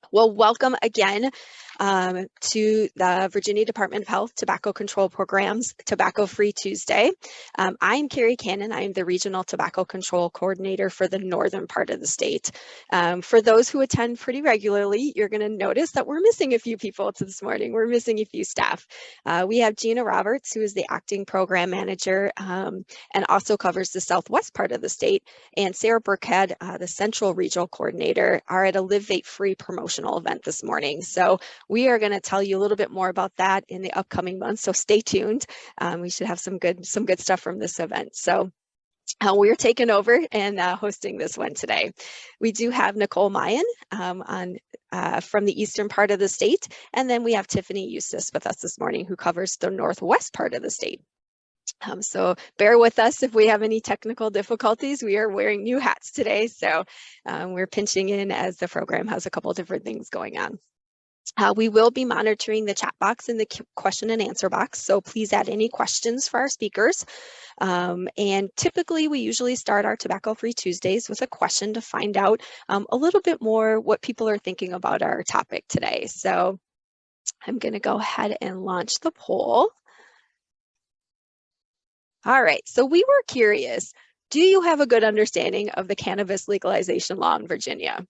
Well, welcome again to the Virginia Department of Health Tobacco Control Program's Tobacco Free Tuesday. I'm Carrie Cannon. I'm the Regional Tobacco Control Coordinator for the northern part of the state. For those who attend pretty regularly, you're going to notice that we're missing a few people this morning. We're missing a few staff. We have Gina Roberts, who is the Acting Program Manager and also covers the southwest part of the state, and Sarah Burkhead, the Central Regional Coordinator, are at a Live Vape Free promotional event this morning. So we are going to tell you a little bit more about that in the upcoming months. So stay tuned. We should have some good stuff from this event. So we're taking over and hosting this one today. We do have Nicole Mayan from the eastern part of the state, and then we have Tiffany Eustace with us this morning, who covers the northwest part of the state. So bear with us if we have any technical difficulties. We are wearing new hats today, so we're pinching in as the program has a couple different things going on. We will be monitoring the chat box and the question and answer box, so please add any questions for our speakers. And typically, we usually start our Tobacco Free Tuesdays with a question to find out a little bit more what people are thinking about our topic today. So I'm going to go ahead and launch the poll. All right, so we were curious, do you have a good understanding of the cannabis legalization law in Virginia?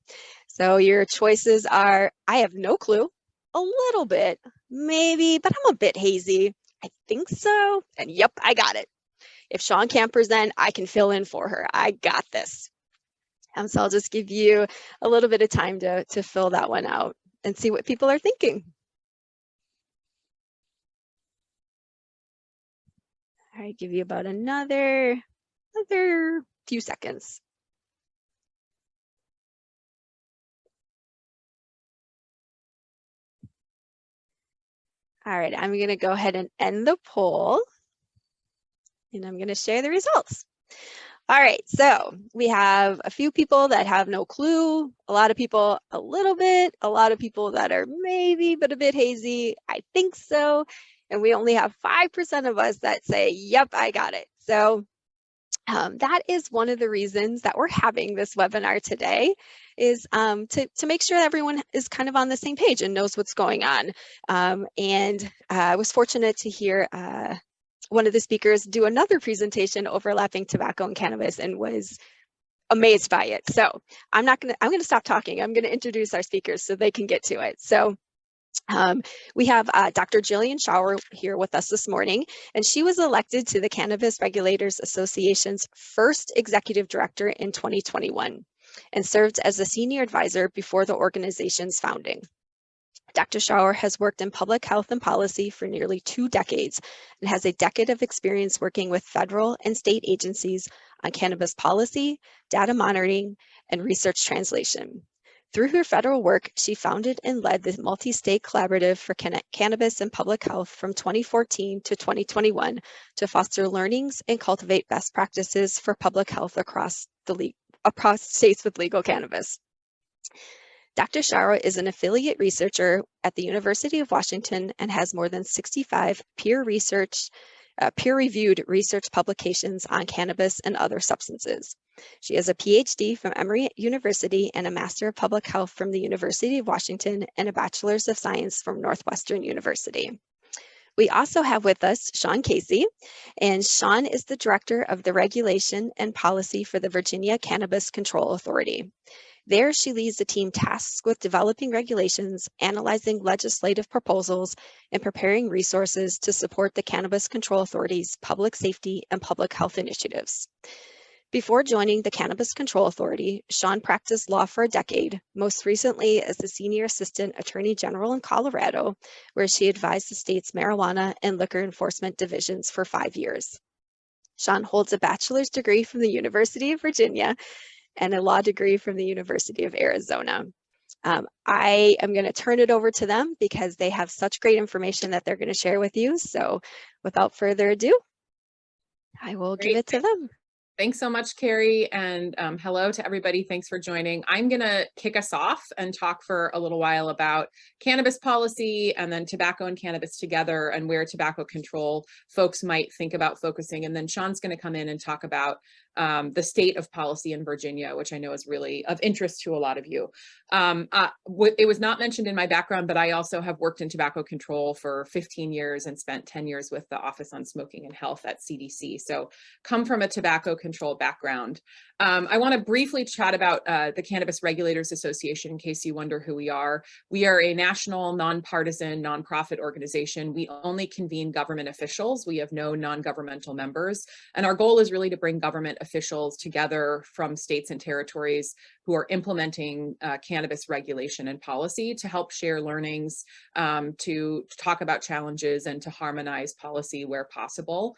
So your choices are, I have no clue, a little bit, maybe, but I'm a bit hazy, I think so, and yep, I got it. If Shawn can't present, I can fill in for her. I got this. So I'll just give you a little bit of time to fill that one out and see what people are thinking. All right, give you about another few seconds. All right, I'm going to go ahead and end the poll, and I'm going to share the results. All right, so we have a few people that have no clue, a lot of people a little bit, a lot of people that are maybe but a bit hazy, I think so, and we only have 5% of us that say, yep, I got it. So that is one of the reasons that we're having this webinar today, is to make sure everyone is kind of on the same page and knows what's going on. And I was fortunate to hear one of the speakers do another presentation overlapping tobacco and cannabis, and was amazed by it. So I'm going to stop talking. I'm going to introduce our speakers so they can get to it. So we have Dr. Gillian Schauer here with us this morning, and she was elected to the Cannabis Regulators Association's first executive director in 2021 and served as a senior advisor before the organization's founding. Dr. Schauer has worked in public health and policy for nearly 2 decades and has a decade of experience working with federal and state agencies on cannabis policy, data monitoring, and research translation. Through her federal work, she founded and led the multi-state collaborative for cannabis and public health from 2014 to 2021 to foster learnings and cultivate best practices for public health across states with legal cannabis. Dr. Schauer is an affiliate researcher at the University of Washington and has more than 65 peer-reviewed research publications on cannabis and other substances. She has a PhD from Emory University and a Master of Public Health from the University of Washington and a Bachelor's of Science from Northwestern University. We also have with us Shawn Casey, and Shawn is the Director of the Regulation and Policy for the Virginia Cannabis Control Authority. There, she leads a team tasked with developing regulations, analyzing legislative proposals, and preparing resources to support the Cannabis Control Authority's public safety and public health initiatives. Before joining the Cannabis Control Authority, Shawn practiced law for a decade, most recently as the Senior Assistant Attorney General in Colorado, where she advised the state's marijuana and liquor enforcement divisions for 5 years. Shawn holds a bachelor's degree from the University of Virginia and a law degree from the University of Arizona. I am going to turn it over to them because they have such great information that they're going to share with you. So without further ado, I will give it to them. Thanks so much, Carrie, and hello to everybody. Thanks for joining. I'm going to kick us off and talk for a little while about cannabis policy and then tobacco and cannabis together and where tobacco control folks might think about focusing. And then Shawn's going to come in and talk about the state of policy in Virginia, which I know is really of interest to a lot of you. It was not mentioned in my background, but I also have worked in tobacco control for 15 years and spent 10 years with the Office on Smoking and Health at CDC. So come from a tobacco control background. I want to briefly chat about the Cannabis Regulators Association in case you wonder who we are. We are a national, nonpartisan, nonprofit organization. We only convene government officials. We have no non-governmental members. And our goal is really to bring government officials together from states and territories who are implementing cannabis regulation and policy to help share learnings, to talk about challenges, and to harmonize policy where possible.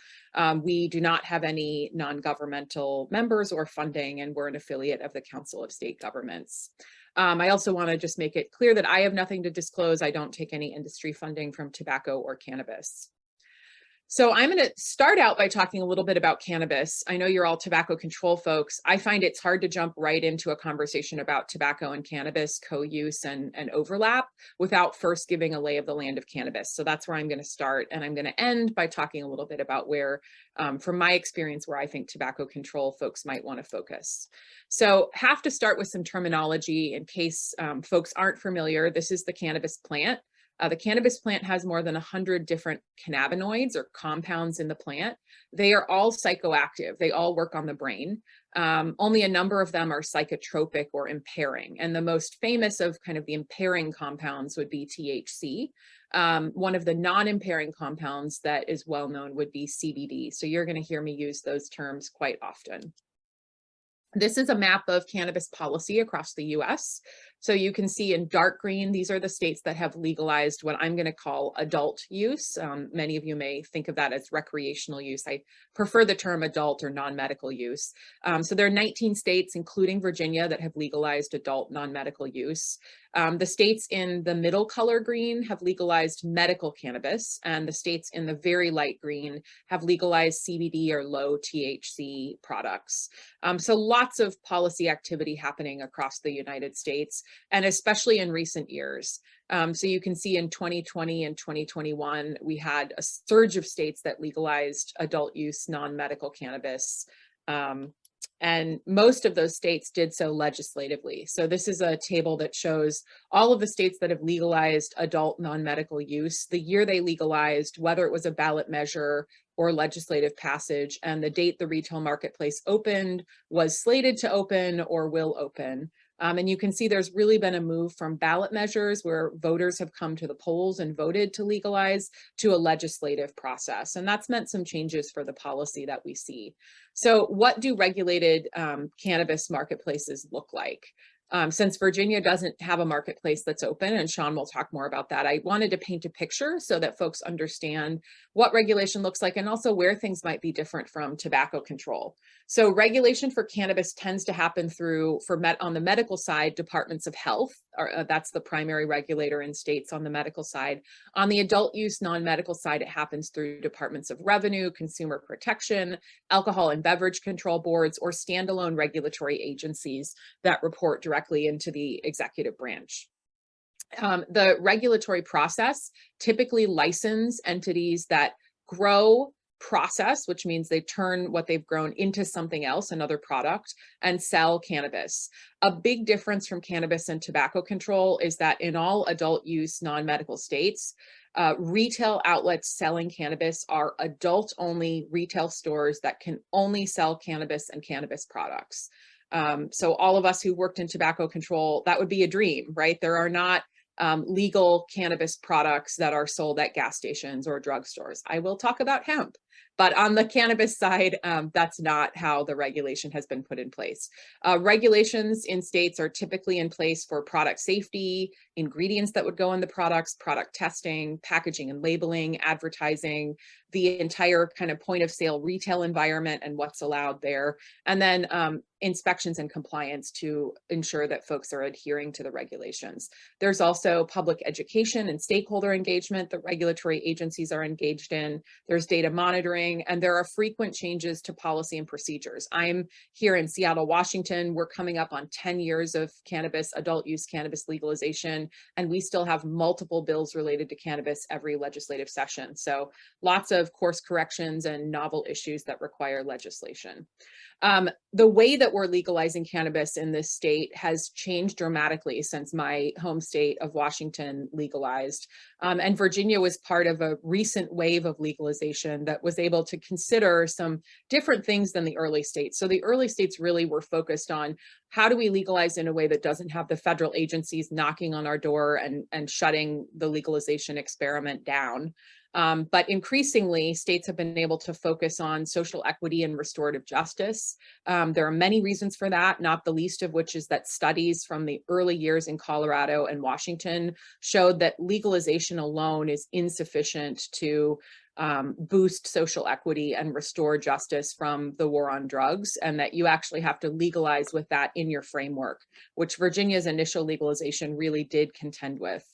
We do not have any non-governmental members or funding, and we're an affiliate of the Council of State Governments. I also want to just make it clear that I have nothing to disclose. I don't take any industry funding from tobacco or cannabis. So I'm going to start out by talking a little bit about cannabis. I know you're all tobacco control folks. I find it's hard to jump right into a conversation about tobacco and cannabis co-use and overlap without first giving a lay of the land of cannabis. So that's where I'm going to start. And I'm going to end by talking a little bit about where, from my experience, where I think tobacco control folks might want to focus. So have to start with some terminology in case folks aren't familiar. This is the cannabis plant. The cannabis plant has more than 100 different cannabinoids or compounds in the plant. They are all psychoactive. They all work on the brain. Only a number of them are psychotropic or impairing. And the most famous of kind of the impairing compounds would be THC. One of the non-impairing compounds that is well known would be CBD. So you're going to hear me use those terms quite often. This is a map of cannabis policy across the US. So you can see in dark green, these are the states that have legalized what I'm going to call adult use. Many of you may think of that as recreational use. I prefer the term adult or non-medical use. So there are 19 states, including Virginia, that have legalized adult non-medical use. The states in the middle color green have legalized medical cannabis, and the states in the very light green have legalized CBD or low THC products. So lots of policy activity happening across the United States, and especially in recent years. So you can see in 2020 and 2021, we had a surge of states that legalized adult use non-medical cannabis. And most of those states did so legislatively. So this is a table that shows all of the states that have legalized adult non-medical use, the year they legalized, whether it was a ballot measure or legislative passage, and the date the retail marketplace opened, was slated to open, or will open. And you can see there's really been a move from ballot measures where voters have come to the polls and voted to legalize to a legislative process. And that's meant some changes for the policy that we see. So what do regulated cannabis marketplaces look like? Since Virginia doesn't have a marketplace that's open, and Shawn will talk more about that, I wanted to paint a picture so that folks understand what regulation looks like and also where things might be different from tobacco control. So regulation for cannabis tends to happen through, on the medical side, departments of health, that's the primary regulator in states on the medical side. On the adult use non-medical side, it happens through departments of revenue, consumer protection, alcohol and beverage control boards, or standalone regulatory agencies that report directly into the executive branch. The regulatory process typically license entities that grow, process, which means they turn what they've grown into something else, another product, and sell cannabis. A big difference from cannabis and tobacco control is that in all adult use non-medical states, retail outlets selling cannabis are adult-only retail stores that can only sell cannabis and cannabis products. So all of us who worked in tobacco control, that would be a dream, right? There are not legal cannabis products that are sold at gas stations or drugstores. I will talk about hemp, but on the cannabis side, that's not how the regulation has been put in place. Regulations in states are typically in place for product safety, ingredients that would go in the products, product testing, packaging and labeling, advertising. the entire kind of point of sale retail environment and what's allowed there, and then inspections and compliance to ensure that folks are adhering to the regulations. There's also public education and stakeholder engagement that regulatory agencies are engaged in. There's data monitoring, and there are frequent changes to policy and procedures. I'm here in Seattle, Washington. We're coming up on 10 years of cannabis, adult use cannabis legalization, and we still have multiple bills related to cannabis every legislative session. So lots of course corrections and novel issues that require legislation. The way that we're legalizing cannabis in this state has changed dramatically since my home state of Washington legalized. And Virginia was part of a recent wave of legalization that was able to consider some different things than the early states. So the early states really were focused on how do we legalize in a way that doesn't have the federal agencies knocking on our door and shutting the legalization experiment down. But increasingly, states have been able to focus on social equity and restorative justice. There are many reasons for that, not the least of which is that studies from the early years in Colorado and Washington showed that legalization alone is insufficient to boost social equity and restore justice from the war on drugs, and that you actually have to legalize with that in your framework, which Virginia's initial legalization really did contend with.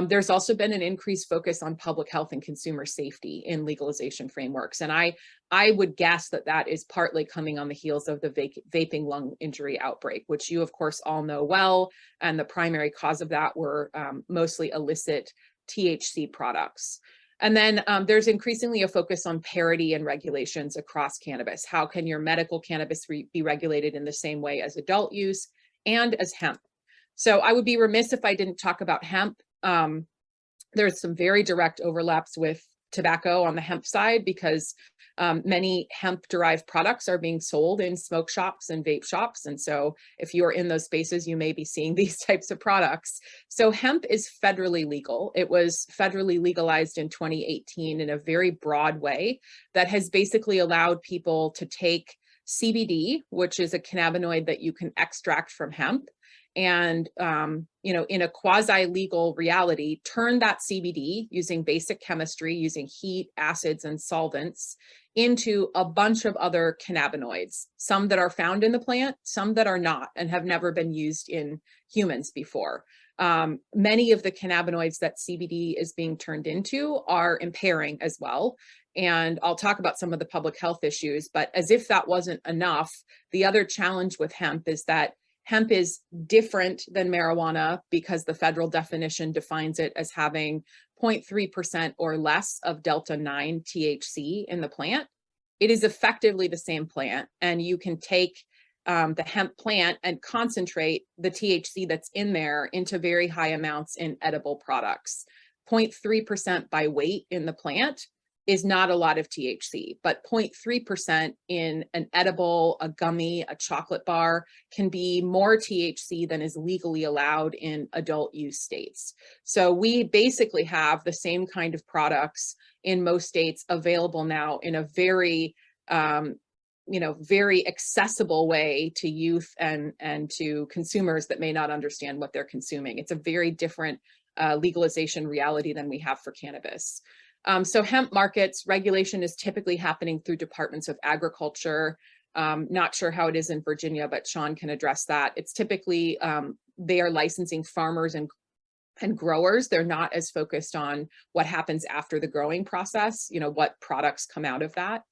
There's also been an increased focus on public health and consumer safety in legalization frameworks. And I would guess that that is partly coming on the heels of the vaping lung injury outbreak, which you of course all know well. And the primary cause of that were mostly illicit THC products. And then there's increasingly a focus on parity and regulations across cannabis. How can your medical cannabis be regulated in the same way as adult use and as hemp? So I would be remiss if I didn't talk about hemp. There's some very direct overlaps with tobacco on the hemp side because many hemp-derived products are being sold in smoke shops and vape shops. And so if you're in those spaces, you may be seeing these types of products. So hemp is federally legal. It was federally legalized in 2018 in a very broad way that has basically allowed people to take CBD, which is a cannabinoid that you can extract from hemp, and in a quasi-legal reality, turn that CBD using basic chemistry, using heat, acids, and solvents into a bunch of other cannabinoids, some that are found in the plant, some that are not and have never been used in humans before. Many of the cannabinoids that CBD is being turned into are impairing as well. And I'll talk about some of the public health issues, but as if that wasn't enough, the other challenge with hemp is that hemp is different than marijuana because the federal definition defines it as having 0.3% or less of delta-9 THC in the plant. It is effectively the same plant, and you can take the hemp plant and concentrate the THC that's in there into very high amounts in edible products. 0.3% by weight in the plant is not a lot of THC, but 0.3% in an edible, a gummy, a chocolate bar can be more THC than is legally allowed in adult use states. So we basically have the same kind of products in most states available now in a very, very accessible way to youth and to consumers that may not understand what they're consuming. It's a very different legalization reality than we have for cannabis. So hemp markets, regulation is typically happening through departments of agriculture. Not sure how it is in Virginia, but Shawn can address that. It's typically, they are licensing farmers and growers. They're not as focused on what happens after the growing process, what products come out of that.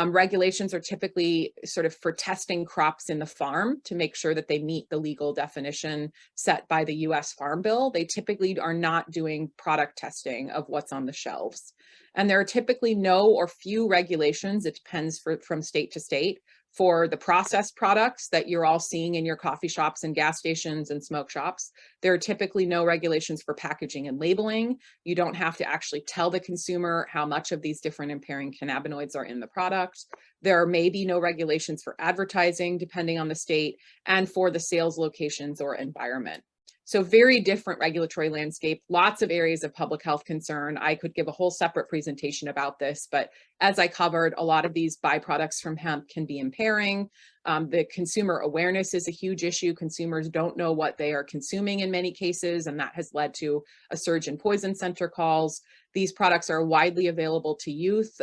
Regulations are typically sort of for testing crops in the farm to make sure that they meet the legal definition set by the US Farm Bill. They typically are not doing product testing of what's on the shelves. And there are typically no or few regulations, it depends from state to state, for the processed products that you're all seeing in your coffee shops and gas stations and smoke shops. There are typically no regulations for packaging and labeling. You don't have to actually tell the consumer how much of these different impairing cannabinoids are in the product. There may be no regulations for advertising, depending on the state, and for the sales locations or environment. So very different regulatory landscape, lots of areas of public health concern. I could give a whole separate presentation about this, but as I covered, a lot of these byproducts from hemp can be impairing. The consumer awareness is a huge issue. Consumers don't know what they are consuming in many cases, and that has led to a surge in poison center calls. These products are widely available to youth,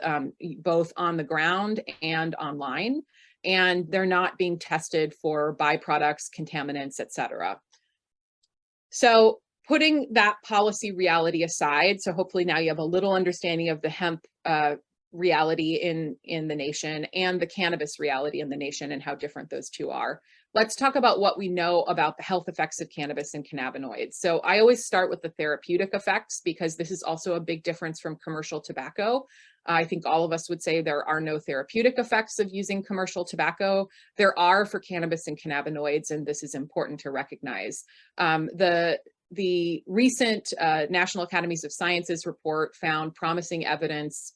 both on the ground and online, and they're not being tested for byproducts, contaminants, et cetera. So putting that policy reality aside, so hopefully now you have a little understanding of the hemp reality in the nation and the cannabis reality in the nation and how different those two are. Let's talk about what we know about the health effects of cannabis and cannabinoids. So I always start with the therapeutic effects because this is also a big difference from commercial tobacco. I think all of us would say there are no therapeutic effects of using commercial tobacco. There are for cannabis and cannabinoids, and this is important to recognize. The recent National Academies of Sciences report found promising evidence,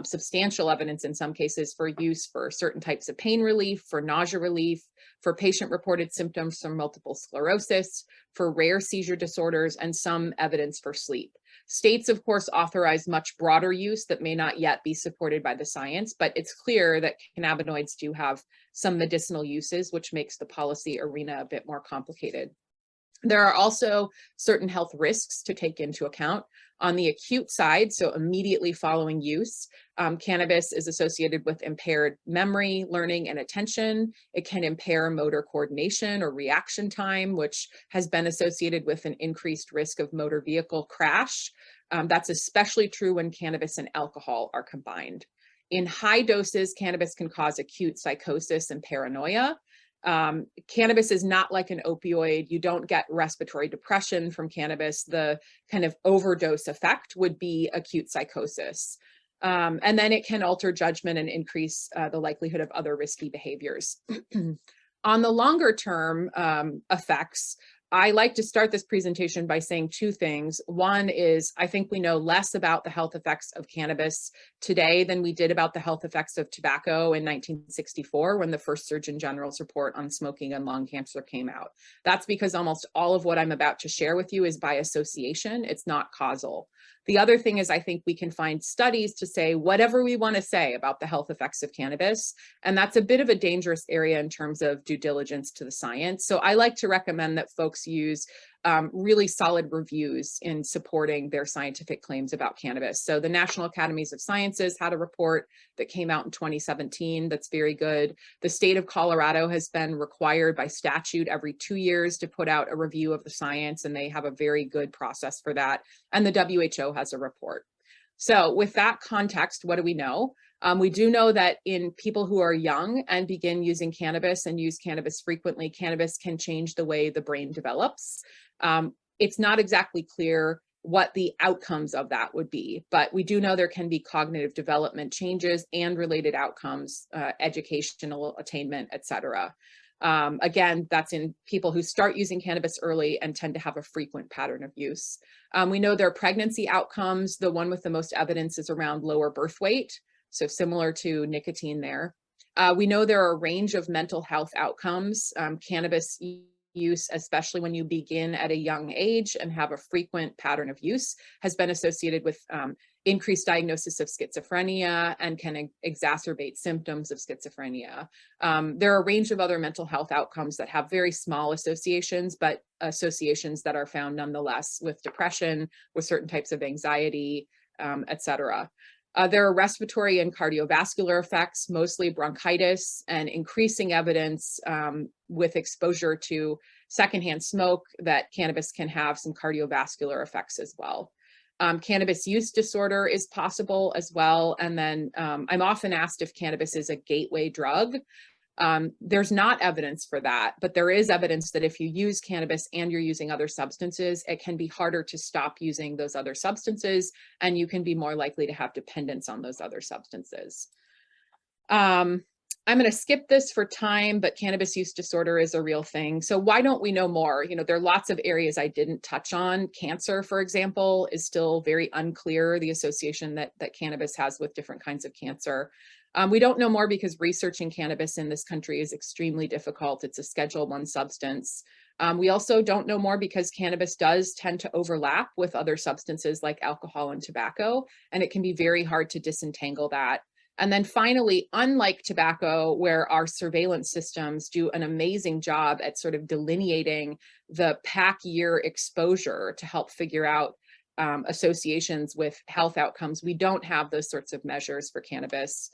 substantial evidence in some cases, for use for certain types of pain relief, for nausea relief, for patient-reported symptoms from multiple sclerosis, for rare seizure disorders, and some evidence for sleep. States, of course, authorize much broader use that may not yet be supported by the science, but it's clear that cannabinoids do have some medicinal uses, which makes the policy arena a bit more complicated. There are also certain health risks to take into account. On the acute side, so immediately following use, cannabis is associated with impaired memory, learning, and attention. It can impair motor coordination or reaction time, which has been associated with an increased risk of motor vehicle crash. That's especially true when cannabis and alcohol are combined. In high doses, cannabis can cause acute psychosis and paranoia. Cannabis is not like an opioid. You don't get respiratory depression from cannabis. The kind of overdose effect would be acute psychosis. And then it can alter judgment and increase the likelihood of other risky behaviors. On the longer term effects, I like to start this presentation by saying two things. One is, I think we know less about the health effects of cannabis today than we did about the health effects of tobacco in 1964, when the first Surgeon General's report on smoking and lung cancer came out. That's because almost all of what I'm about to share with you is by association. It's not causal. The other thing is, I think we can find studies to say whatever we want to say about the health effects of cannabis, and that's a bit of a dangerous area in terms of due diligence to the science. So I like to recommend that folks use really solid reviews in supporting their scientific claims about cannabis. So the National Academies of Sciences had a report that came out in 2017 that's very good. The state of Colorado has been required by statute every 2 years to put out a review of the science, and they have a very good process for that. And the WHO has a report. So with that context, what do we know? We do know that in people who are young and begin using cannabis and use cannabis frequently, cannabis can change the way the brain develops. It's not exactly clear what the outcomes of that would be, but we do know there can be cognitive development changes and related outcomes, educational attainment, et cetera. Again, that's in people who start using cannabis early and tend to have a frequent pattern of use. We know there are pregnancy outcomes. The one with the most evidence is around lower birth weight, so similar to nicotine there. We know there are a range of mental health outcomes. Cannabis use, especially when you begin at a young age and have a frequent pattern of use, has been associated with increased diagnosis of schizophrenia and can exacerbate symptoms of schizophrenia. There are a range of other mental health outcomes that have very small associations, but associations that are found nonetheless with depression, with certain types of anxiety, et cetera. There are respiratory and cardiovascular effects, mostly bronchitis, and increasing evidence with exposure to secondhand smoke that cannabis can have some cardiovascular effects as well. Cannabis use disorder is possible as well. And then I'm often asked if cannabis is a gateway drug. There's not evidence for that, but there is evidence that if you use cannabis and you're using other substances, it can be harder to stop using those other substances, and you can be more likely to have dependence on those other substances. I'm going to skip this for time, but cannabis use disorder is a real thing. So why don't we know more? You know, there are lots of areas I didn't touch on. Cancer, for example, is still very unclear, the association that cannabis has with different kinds of cancer. We don't know more because researching cannabis in this country is extremely difficult. It's a Schedule I substance. We also don't know more because cannabis does tend to overlap with other substances like alcohol and tobacco, and it can be very hard to disentangle that. And then finally, unlike tobacco, where our surveillance systems do an amazing job at sort of delineating the pack year exposure to help figure out associations with health outcomes, we don't have those sorts of measures for cannabis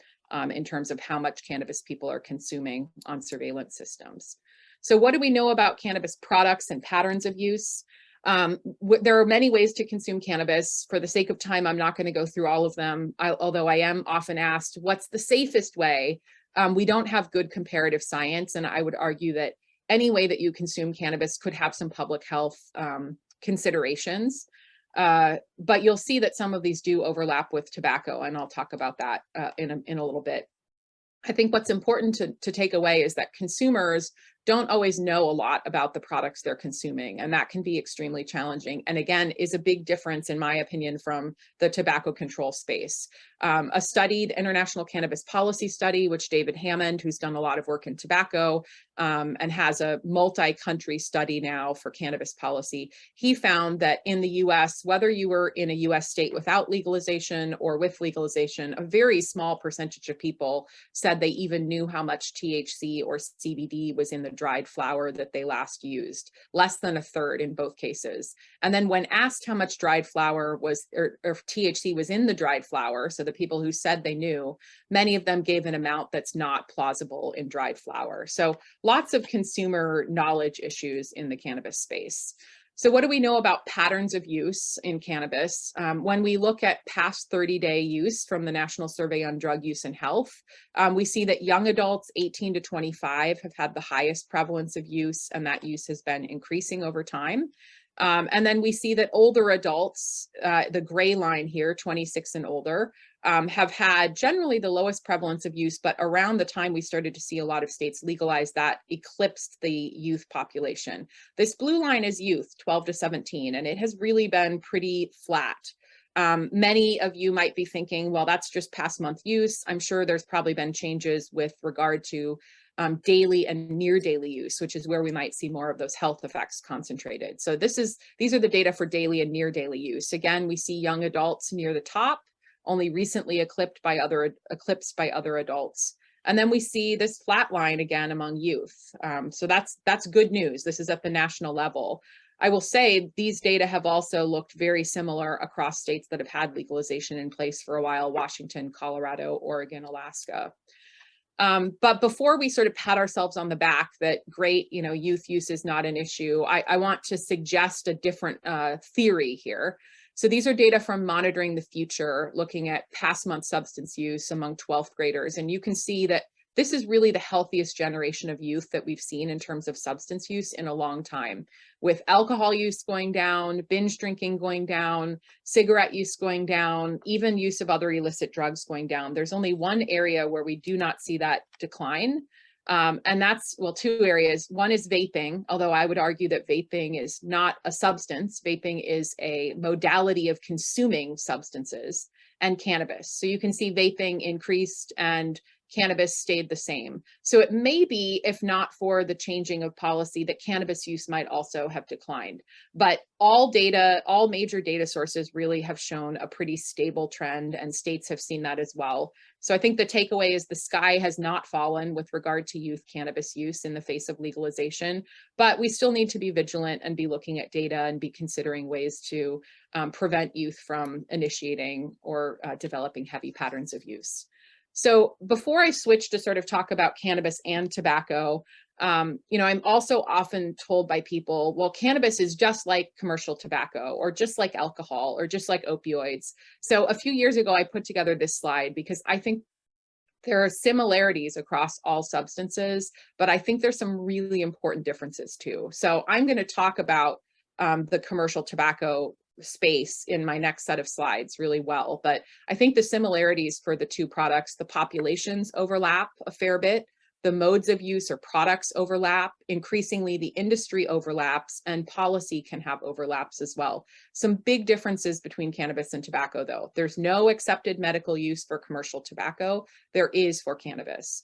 in terms of how much cannabis people are consuming on surveillance systems. So what do we know about cannabis products and patterns of use? There are many ways to consume cannabis. For the sake of time, I'm not going to go through all of them, although I am often asked, what's the safest way? We don't have good comparative science, and I would argue that any way that you consume cannabis could have some public health considerations. But you'll see that some of these do overlap with tobacco, and I'll talk about that in a little bit. I think what's important to take away is that consumers don't always know a lot about the products they're consuming, and that can be extremely challenging. And again, is a big difference, in my opinion, from the tobacco control space. A studied international cannabis policy study, which David Hammond, who's done a lot of work in tobacco and has a multi-country study now for cannabis policy, he found that in the US, whether you were in a US state without legalization or with legalization, a very small percentage of people said they even knew how much THC or CBD was in the dried flower that they last used, less than a third in both cases. And then when asked how much dried flower was, or THC was in the dried flower, so the people who said they knew, many of them gave an amount that's not plausible in dried flower. So lots of consumer knowledge issues in the cannabis space. So what do we know about patterns of use in cannabis? When we look at past 30-day use from the National Survey on Drug Use and Health, we see that young adults 18 to 25 have had the highest prevalence of use, and that use has been increasing over time. And then we see that older adults, the gray line here, 26 and older, have had generally the lowest prevalence of use, but around the time we started to see a lot of states legalize, that eclipsed the youth population. This blue line is youth, 12 to 17, and it has really been pretty flat. Many of you might be thinking, well, that's just past month use. I'm sure there's probably been changes with regard to daily and near daily use, which is where we might see more of those health effects concentrated. So these are the data for daily and near daily use. Again, we see young adults near the top, only recently eclipsed by other adults. And then we see this flat line again among youth. So that's good news. This is at the national level. I will say these data have also looked very similar across states that have had legalization in place for a while: Washington, Colorado, Oregon, Alaska. But before we sort of pat ourselves on the back that great, youth use is not an issue, I want to suggest a different theory here. So these are data from Monitoring the Future, looking at past month substance use among 12th graders. And you can see that this is really the healthiest generation of youth that we've seen in terms of substance use in a long time, with alcohol use going down, binge drinking going down, cigarette use going down, even use of other illicit drugs going down. There's only one area where we do not see that decline. And that's, well, two areas. One is vaping, although I would argue that vaping is not a substance. Vaping is a modality of consuming substances, and cannabis. So you can see vaping increased and cannabis stayed the same. So it may be, if not for the changing of policy, that cannabis use might also have declined. But all major data sources really have shown a pretty stable trend, and states have seen that as well. So I think the takeaway is the sky has not fallen with regard to youth cannabis use in the face of legalization, but we still need to be vigilant and be looking at data and be considering ways to prevent youth from initiating or developing heavy patterns of use. So before I switch to sort of talk about cannabis and tobacco, I'm also often told by people, well, cannabis is just like commercial tobacco, or just like alcohol, or just like opioids. So a few years ago, I put together this slide because I think there are similarities across all substances, but I think there's some really important differences too. So I'm going to talk about the commercial tobacco space in my next set of slides really well. But I think the similarities for the two products, the populations overlap a fair bit, the modes of use or products overlap, increasingly the industry overlaps, and policy can have overlaps as well. Some big differences between cannabis and tobacco though. There's no accepted medical use for commercial tobacco. There is for cannabis.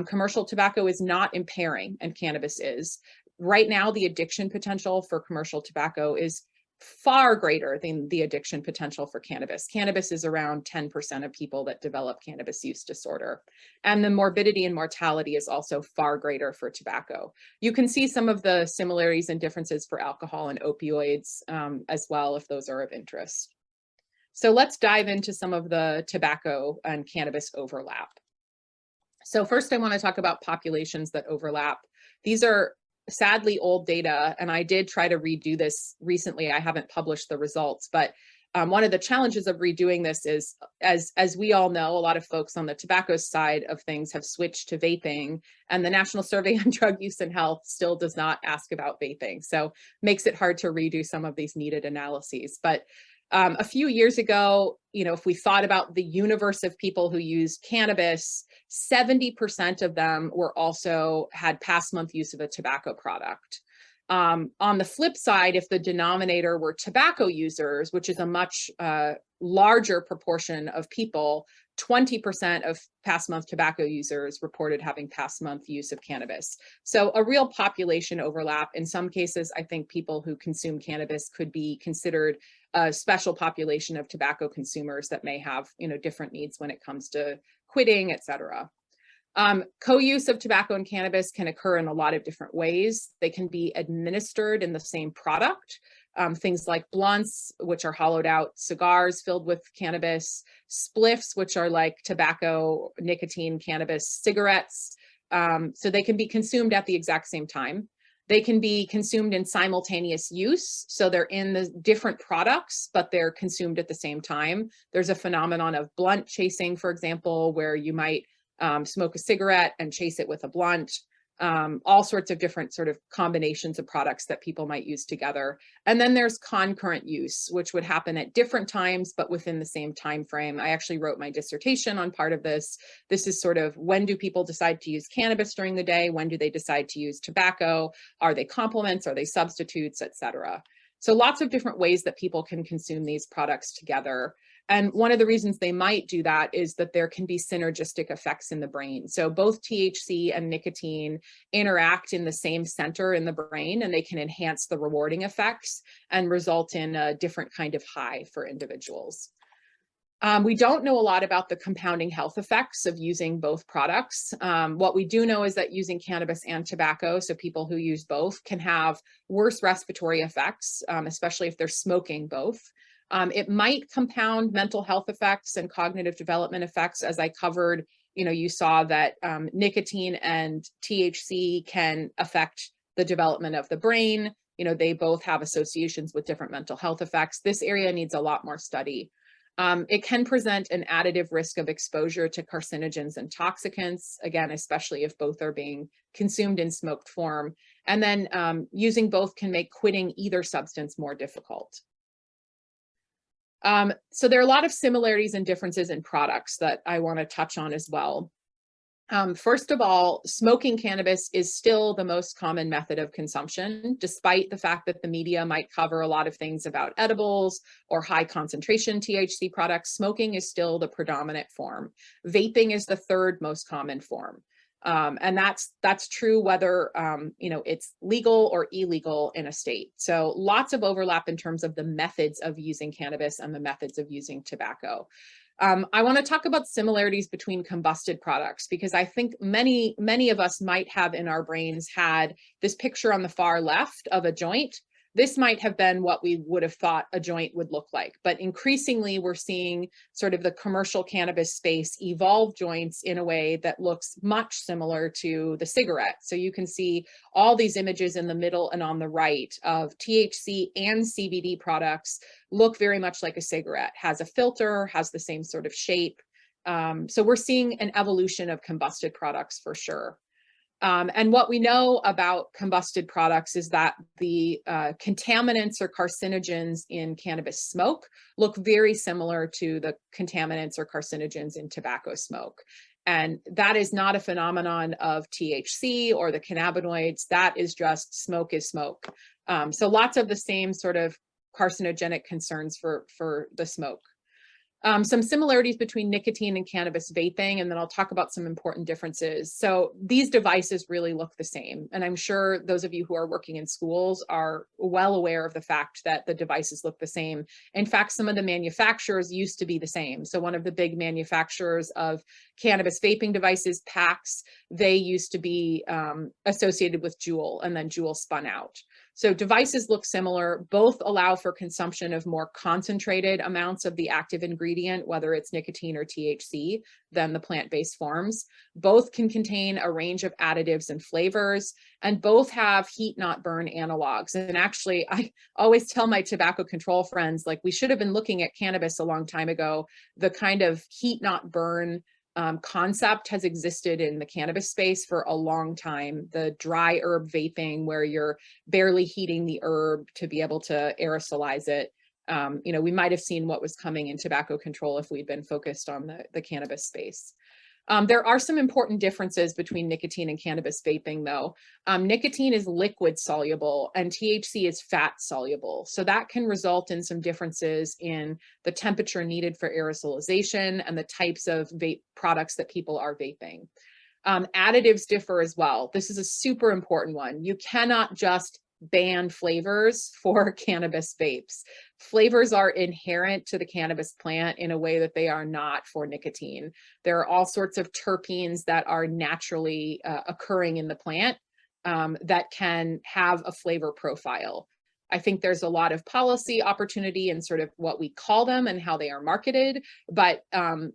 Commercial tobacco is not impairing, and cannabis is. Right now, the addiction potential for commercial tobacco is far greater than the addiction potential for cannabis. Cannabis is around 10% of people that develop cannabis use disorder. And the morbidity and mortality is also far greater for tobacco. You can see some of the similarities and differences for alcohol and opioids as well, if those are of interest. So let's dive into some of the tobacco and cannabis overlap. So first I want to talk about populations that overlap. These are sadly old data, and I did try to redo this recently. I haven't published the results, but one of the challenges of redoing this is, as we all know, a lot of folks on the tobacco side of things have switched to vaping, and the National Survey on Drug Use and Health still does not ask about vaping. So makes it hard to redo some of these needed analyses. But a few years ago, if we thought about the universe of people who used cannabis, 70% of them were also had past month use of a tobacco product. On the flip side, if the denominator were tobacco users, which is a much larger proportion of people, 20% of past month tobacco users reported having past month use of cannabis. So a real population overlap. In some cases, I think people who consume cannabis could be considered a special population of tobacco consumers that may have, different needs when it comes to quitting, et cetera. Co-use of tobacco and cannabis can occur in a lot of different ways. They can be administered in the same product. Things like blunts, which are hollowed out cigars filled with cannabis, spliffs, which are like tobacco, nicotine, cannabis, cigarettes. So they can be consumed at the exact same time. They can be consumed in simultaneous use. So they're in the different products, but they're consumed at the same time. There's a phenomenon of blunt chasing, for example, where you might smoke a cigarette and chase it with a blunt. All sorts of different sort of combinations of products that people might use together. And then there's concurrent use, which would happen at different times, but within the same time frame. I actually wrote my dissertation on part of this. This is sort of, when do people decide to use cannabis during the day? When do they decide to use tobacco? Are they complements? Are they substitutes, et cetera? So lots of different ways that people can consume these products together. And one of the reasons they might do that is that there can be synergistic effects in the brain. So both THC and nicotine interact in the same center in the brain, and they can enhance the rewarding effects and result in a different kind of high for individuals. We don't know a lot about the compounding health effects of using both products. What we do know is that using cannabis and tobacco, so people who use both, can have worse respiratory effects, especially if they're smoking both. It might compound mental health effects and cognitive development effects. As I covered, you saw that nicotine and THC can affect the development of the brain. They both have associations with different mental health effects. This area needs a lot more study. It can present an additive risk of exposure to carcinogens and toxicants, again, especially if both are being consumed in smoked form. And then using both can make quitting either substance more difficult. So there are a lot of similarities and differences in products that I want to touch on as well. First of all, smoking cannabis is still the most common method of consumption, despite the fact that the media might cover a lot of things about edibles or high concentration THC products. Smoking is still the predominant form. Vaping is the third most common form. And that's true whether it's legal or illegal in a state. So lots of overlap in terms of the methods of using cannabis and the methods of using tobacco. I want to talk about similarities between combusted products, because I think many of us might have in our brains had this picture on the far left of a joint. This might have been what we would have thought a joint would look like, but increasingly we're seeing sort of the commercial cannabis space evolve joints in a way that looks much similar to the cigarette. So you can see all these images in the middle and on the right of THC and CBD products look very much like a cigarette, has a filter, has the same sort of shape. So we're seeing an evolution of combusted products for sure. And what we know about combusted products is that the contaminants or carcinogens in cannabis smoke look very similar to the contaminants or carcinogens in tobacco smoke. And that is not a phenomenon of THC or the cannabinoids. That is just smoke is smoke. So lots of the same sort of carcinogenic concerns for the smoke. Some similarities between nicotine and cannabis vaping, and then I'll talk about some important differences. So these devices really look the same. And I'm sure those of you who are working in schools are well aware of the fact that the devices look the same. In fact, some of the manufacturers used to be the same. So one of the big manufacturers of cannabis vaping devices, PAX, they used to be associated with Juul, and then Juul spun out. So devices look similar. Both allow for consumption of more concentrated amounts of the active ingredient, whether it's nicotine or THC, than the plant-based forms. Both can contain a range of additives and flavors, and both have heat not burn analogs. And actually, I always tell my tobacco control friends, like, we should have been looking at cannabis a long time ago. The kind of heat not burn concept has existed in the cannabis space for a long time. The dry herb vaping, where you're barely heating the herb to be able to aerosolize it. We might have seen what was coming in tobacco control if we'd been focused on the cannabis space. There are some important differences between nicotine and cannabis vaping, though. Nicotine is liquid soluble and THC is fat soluble. So that can result in some differences in the temperature needed for aerosolization and the types of vape products that people are vaping. Additives differ as well. This is a super important one. You cannot just ban flavors for cannabis vapes. Flavors are inherent to the cannabis plant in a way that they are not for nicotine. There are all sorts of terpenes that are naturally occurring in the plant that can have a flavor profile. I think there's a lot of policy opportunity in sort of what we call them and how they are marketed, but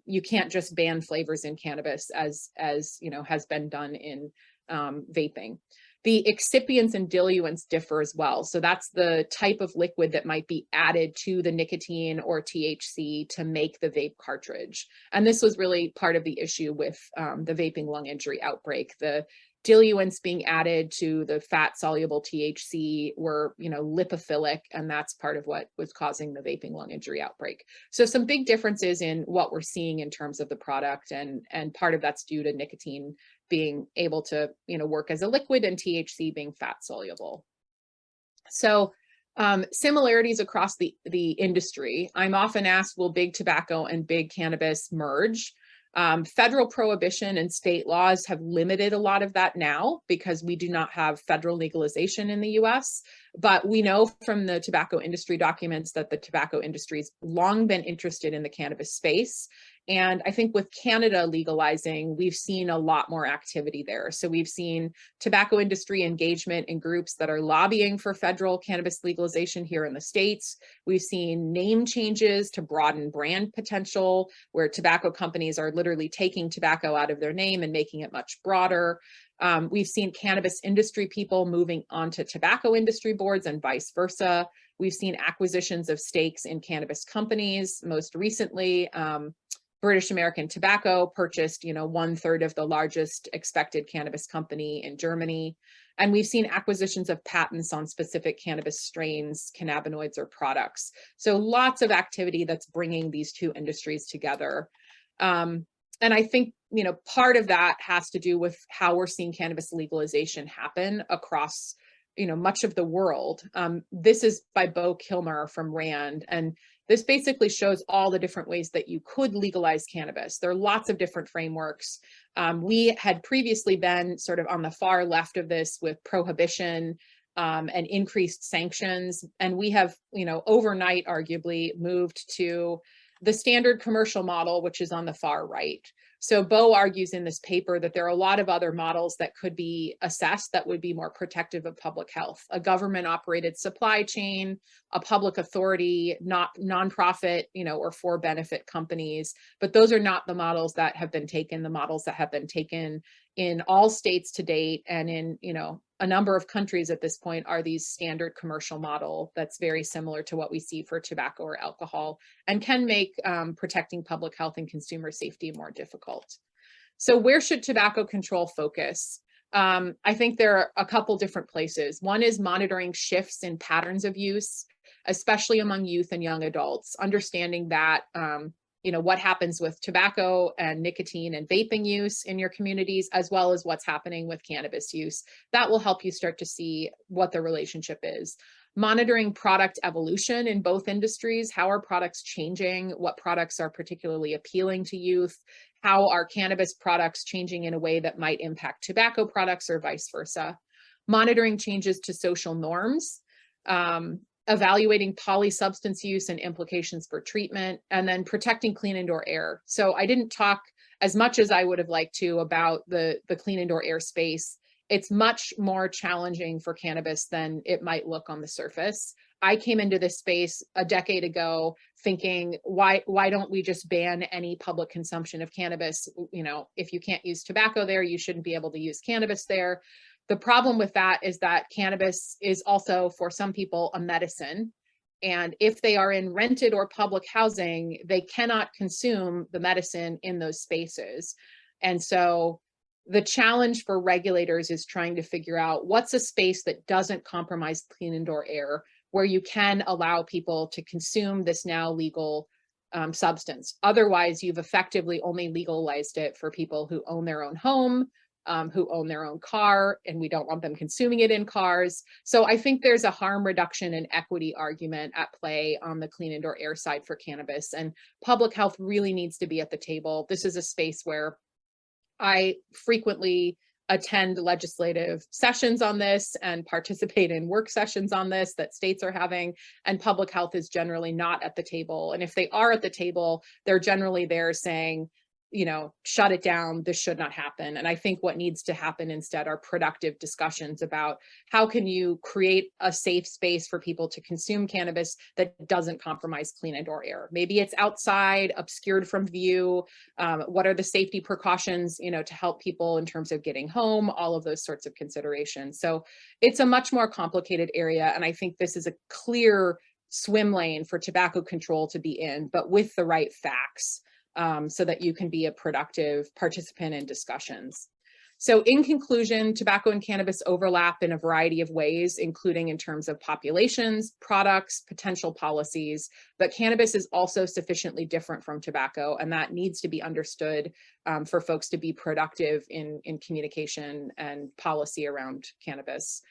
you can't just ban flavors in cannabis as has been done in vaping. The excipients and diluents differ as well. So that's the type of liquid that might be added to the nicotine or THC to make the vape cartridge. And this was really part of the issue with the vaping lung injury outbreak. The diluents being added to the fat soluble THC were, lipophilic, and that's part of what was causing the vaping lung injury outbreak. So some big differences in what we're seeing in terms of the product, and part of that's due to nicotine being able to, work as a liquid and THC being fat soluble. So similarities across the industry. I'm often asked, will big tobacco and big cannabis merge? Federal prohibition and state laws have limited a lot of that now because we do not have federal legalization in the US. But we know from the tobacco industry documents that the tobacco industry's long been interested in the cannabis space. And I think with Canada legalizing, we've seen a lot more activity there. So we've seen tobacco industry engagement in groups that are lobbying for federal cannabis legalization here in the States. We've seen name changes to broaden brand potential, where tobacco companies are literally taking tobacco out of their name and making it much broader. We've seen cannabis industry people moving onto tobacco industry boards and vice versa. We've seen acquisitions of stakes in cannabis companies. Most recently, British American Tobacco purchased, 1/3 of the largest expected cannabis company in Germany. And we've seen acquisitions of patents on specific cannabis strains, cannabinoids, or products. So lots of activity that's bringing these two industries together. And I think, part of that has to do with how we're seeing cannabis legalization happen across, much of the world. This is by Bo Kilmer from RAND, and this basically shows all the different ways that you could legalize cannabis. There are lots of different frameworks. We had previously been sort of on the far left of this with prohibition and increased sanctions. And we have, overnight arguably moved to the standard commercial model, which is on the far right. So Bo argues in this paper that there are a lot of other models that could be assessed that would be more protective of public health: a government operated supply chain, a public authority, not nonprofit, or for benefit companies. But those are not the models that have been taken. The models that have been taken in all states to date and in, a number of countries at this point are these standard commercial model that's very similar to what we see for tobacco or alcohol, and can make protecting public health and consumer safety more difficult. So where should tobacco control focus? I think there are a couple different places. One is monitoring shifts in patterns of use, especially among youth and young adults, understanding that what happens with tobacco and nicotine and vaping use in your communities, as well as what's happening with cannabis use. That will help you start to see what the relationship is. monitoring product evolution in both industries. How are products changing? What products are particularly appealing to youth? How are cannabis products changing in a way that might impact tobacco products or vice versa? Monitoring changes to social norms, evaluating polysubstance use and implications for treatment, and then protecting clean indoor air. So I didn't talk as much as I would have liked to about the clean indoor air space. It's much more challenging for cannabis than it might look on the surface. I came into this space a decade ago thinking, why don't we just ban any public consumption of cannabis? You know, if you can't use tobacco there, you shouldn't be able to use cannabis there. The problem with that is that cannabis is also, for some people, a medicine. And if they are in rented or public housing, they cannot consume the medicine in those spaces. And so the challenge for regulators is trying to figure out what's a space that doesn't compromise clean indoor air, where you can allow people to consume this now legal substance. Otherwise, you've effectively only legalized it for people who own their own home, who own their own car, and we don't want them consuming it in cars. So I think there's a harm reduction and equity argument at play on the clean indoor air side for cannabis, and public health really needs to be at the table. This is a space where I frequently attend legislative sessions on this and participate in work sessions on this that states are having, and public health is generally not at the table. And if they are at the table, they're generally there saying, you know, shut it down, this should not happen. And I think what needs to happen instead are productive discussions about how can you create a safe space for people to consume cannabis that doesn't compromise clean indoor air. Maybe it's outside, obscured from view. What are the safety precautions, you know, to help people in terms of getting home, all of those sorts of considerations. So it's a much more complicated area. And I think this is a clear swim lane for tobacco control to be in, but with the right facts. So that you can be a productive participant in discussions. So in conclusion, tobacco and cannabis overlap in a variety of ways, including in terms of populations, products, potential policies, but cannabis is also sufficiently different from tobacco, and that needs to be understood for folks to be productive in communication and policy around cannabis.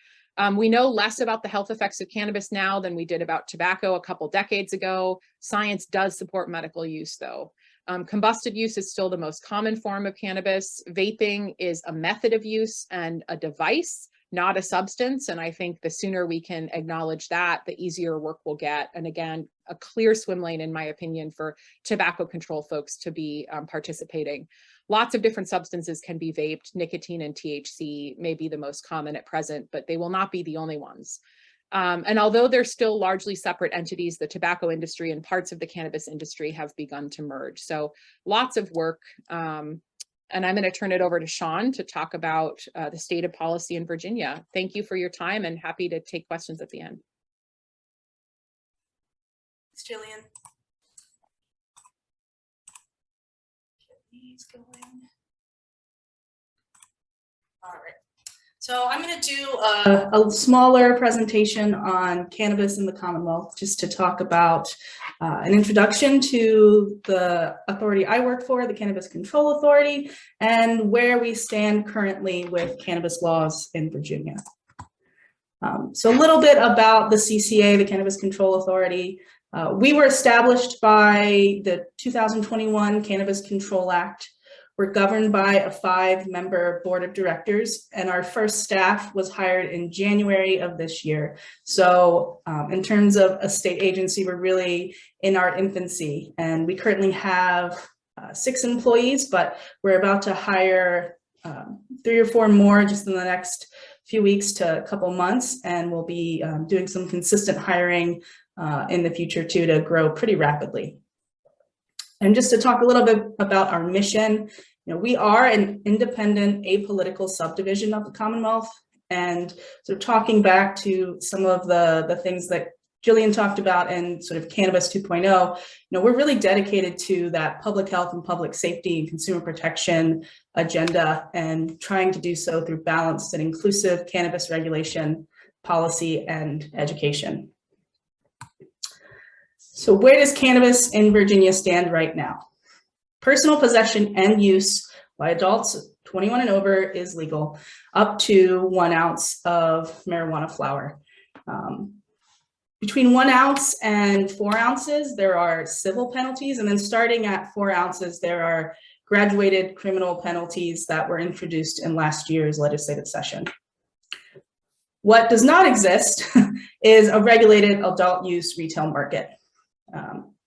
We know less about the health effects of cannabis now than we did about tobacco a couple decades ago. Science does support medical use though. Combusted use is still the most common form of cannabis. Vaping is a method of use and a device, not a substance. And I think the sooner we can acknowledge that, the easier work we'll get. And again, a clear swim lane, in my opinion, for tobacco control folks to be participating. Lots of different substances can be vaped. Nicotine and THC may be the most common at present, but they will not be the only ones. And although they're still largely separate entities, the tobacco industry and parts of the cannabis industry have begun to merge. So lots of work. And I'm going to turn it over to Shawn to talk about the state of policy in Virginia. Thank you for your time and happy to take questions at the end. Thanks, Gillian. Get these going. All right. So I'm going to do a smaller presentation on cannabis in the Commonwealth, just to talk about an introduction to the authority I work for, the Cannabis Control Authority, and where we stand currently with cannabis laws in Virginia. So a little bit about the CCA, the Cannabis Control Authority. We were established by the 2021 Cannabis Control Act. We're governed by a 5-member board of directors, and our first staff was hired in January of this year. So in terms of a state agency, we're really in our infancy, and we currently have 6 employees, but we're about to hire 3 or 4 more just in the next few weeks to a couple months, and we'll be doing some consistent hiring in the future too, to grow pretty rapidly. And just to talk a little bit about our mission, you know, we are an independent, apolitical subdivision of the Commonwealth. And sort of talking back to some of the things that Gillian talked about and sort of Cannabis 2.0, you know, we're really dedicated to that public health and public safety and consumer protection agenda, and trying to do so through balanced and inclusive cannabis regulation, policy, and education. So where does cannabis in Virginia stand right now? Personal possession and use by adults 21 and over is legal, up to 1 ounce of marijuana flower. Between 1 ounce and 4 ounces, there are civil penalties. And then starting at 4 ounces, there are graduated criminal penalties that were introduced in last year's legislative session. What does not exist is a regulated adult use retail market.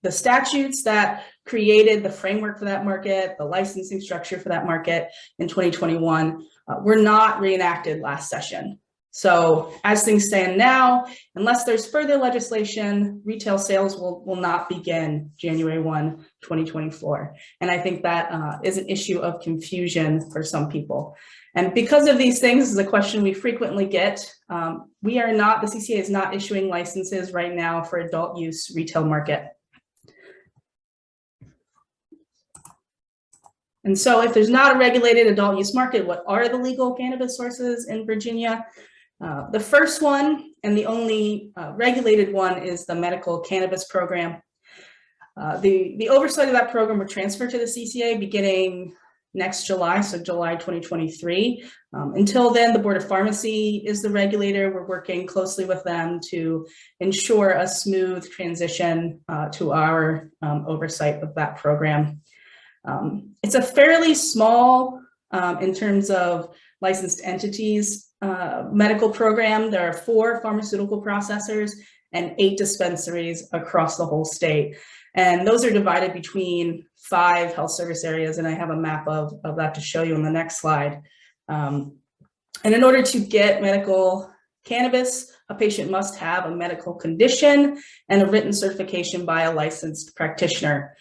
The statutes that created the framework for that market, the licensing structure for that market in 2021 were not reenacted last session. So as things stand now, unless there's further legislation, retail sales will not begin January 1, 2024. And I think that is an issue of confusion for some people. And because of these things, this is a question we frequently get. The CCA is not issuing licenses right now for adult use retail market. And so if there's not a regulated adult use market, what are the legal cannabis sources in Virginia? The first one and the only regulated one is the medical cannabis program. The oversight of that program will transfer to the CCA beginning next July, so July 2023. Until then, the Board of Pharmacy is the regulator. We're working closely with them to ensure a smooth transition to our oversight of that program. It's a fairly small, in terms of licensed entities, medical program. There are 4 pharmaceutical processors and 8 dispensaries across the whole state. And those are divided between 5 health service areas. And I have a map of that to show you on the next slide. And in order to get medical cannabis, a patient must have a medical condition and a written certification by a licensed practitioner.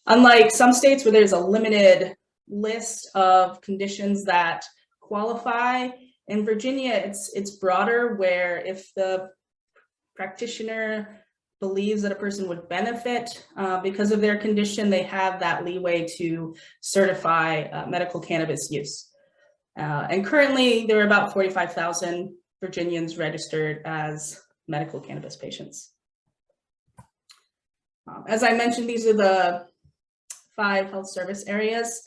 Unlike some states where there's a limited list of conditions that qualify, in Virginia, it's broader, where if the practitioner believes that a person would benefit because of their condition, they have that leeway to certify medical cannabis use. And currently, there are about 45,000 Virginians registered as medical cannabis patients. As I mentioned, these are the 5 health service areas.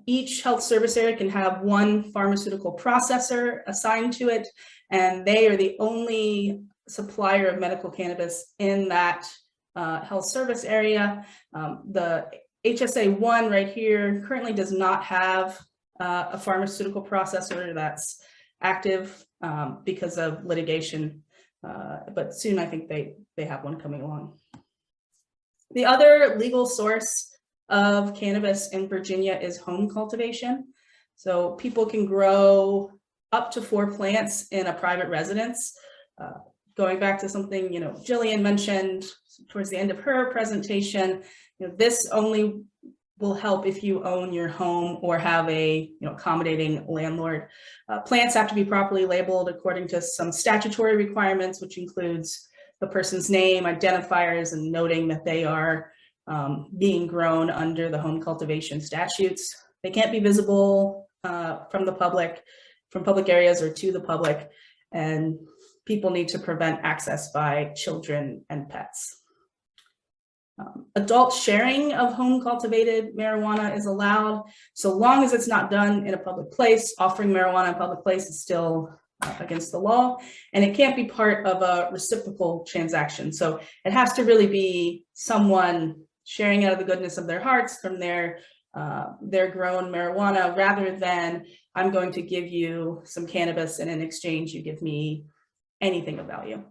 Each health service area can have 1 pharmaceutical processor assigned to it, and they are the only supplier of medical cannabis in that health service area. The HSA 1 right here currently does not have a pharmaceutical processor that's active because of litigation, but soon I think they have one coming along. The other legal source of cannabis in Virginia is home cultivation. So people can grow up to 4 plants in a private residence. Going back to something, Gillian mentioned towards the end of her presentation, this only will help if you own your home or have a accommodating landlord. Plants have to be properly labeled according to some statutory requirements, which includes the person's name, identifiers, and noting that they are being grown under the home cultivation statutes. They can't be visible from public areas or to the public, and people need to prevent access by children and pets. Adult sharing of home cultivated marijuana is allowed so long as it's not done in a public place. Offering marijuana in a public place is still against the law, and it can't be part of a reciprocal transaction. So it has to really be someone sharing out of the goodness of their hearts from their grown marijuana, rather than I'm going to give you some cannabis and in exchange you give me anything of value.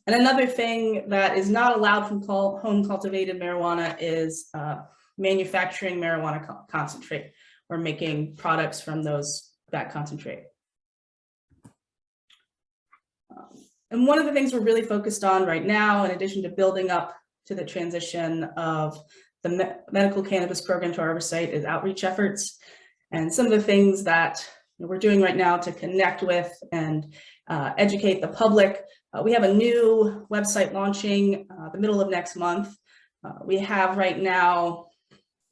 And another thing that is not allowed from home cultivated marijuana is manufacturing marijuana concentrate or making products from that concentrate. And one of the things we're really focused on right now, in addition to building up to the transition of the medical cannabis program to our oversight, is outreach efforts. And some of the things that we're doing right now to connect with and educate the public. We have a new website launching the middle of next month. We have right now,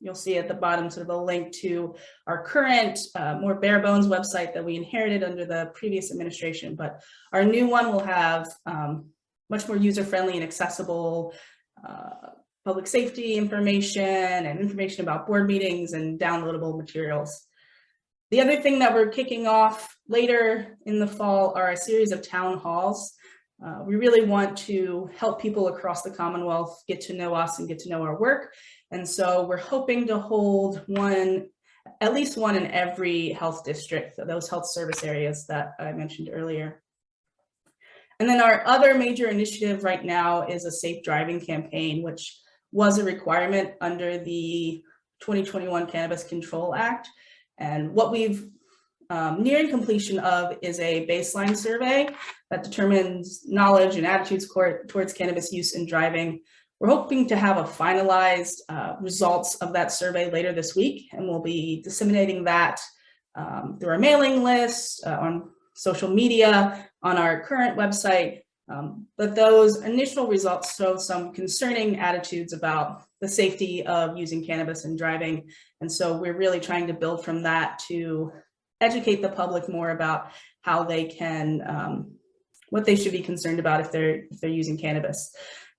you'll see at the bottom sort of a link to our current, more bare bones website that we inherited under the previous administration. But our new one will have much more user-friendly and accessible public safety information and information about board meetings and downloadable materials. The other thing that we're kicking off later in the fall are a series of town halls. We really want to help people across the Commonwealth get to know us and get to know our work. And so we're hoping to hold at least one in every health district, those health service areas that I mentioned earlier. And then our other major initiative right now is a safe driving campaign, which was a requirement under the 2021 Cannabis Control Act. And what we've nearing completion of is a baseline survey that determines knowledge and attitudes towards cannabis use and driving. We're hoping to have a finalized results of that survey later this week, and we'll be disseminating that through our mailing list, on social media, on our current website. But those initial results show some concerning attitudes about the safety of using cannabis and driving. And so we're really trying to build from that to educate the public more about how they can, what they should be concerned about if they're using cannabis